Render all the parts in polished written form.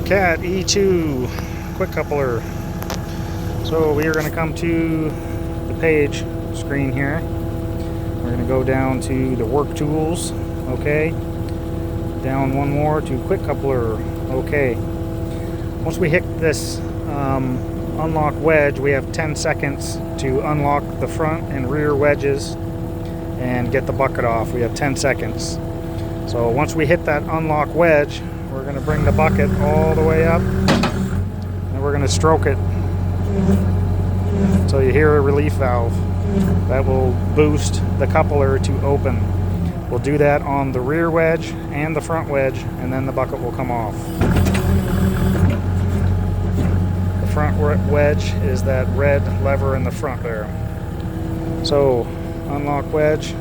Cat E2 quick coupler. So we are going to come to the page screen here. We're going to go down to the work tools. Okay. Down one more to quick coupler. Okay. Once we hit this unlock wedge, we have 10 seconds to unlock the front and rear wedges and get the bucket off. We have 10 seconds. So once we hit that unlock wedge, we're going to bring the bucket all the way up and we're going to stroke it until you hear a relief valve. That will boost the coupler to open. We'll do that on the rear wedge and the front wedge, and then the bucket will come off. The front wedge is that red lever in the front there. So, unlock wedge.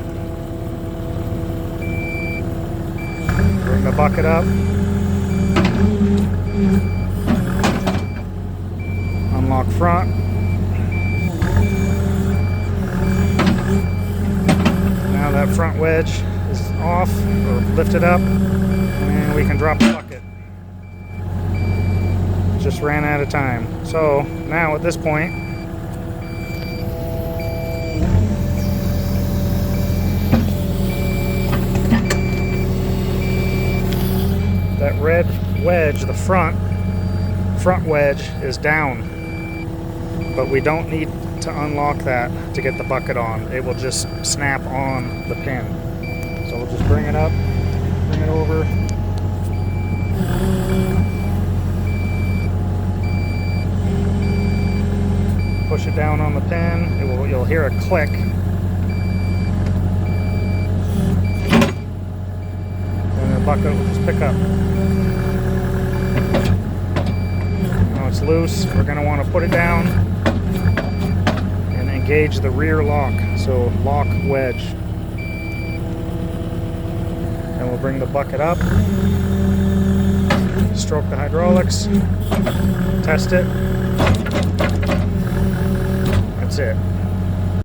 Bring the bucket up. Unlock front. Now that front wedge is off or lifted up, and we can drop the bucket. Just ran out of time. So now at this point, that red wedge, the front wedge is down, but we don't need to unlock that to get the bucket on. It will just snap on the pin. So we'll just bring it up, bring it over. Push it down on the pin. You'll hear a click. And the bucket will just pick up. Now it's loose. We're going to want to put it down and engage the rear lock. So lock wedge. And we'll bring the bucket up. Stroke the hydraulics. Test it. That's it.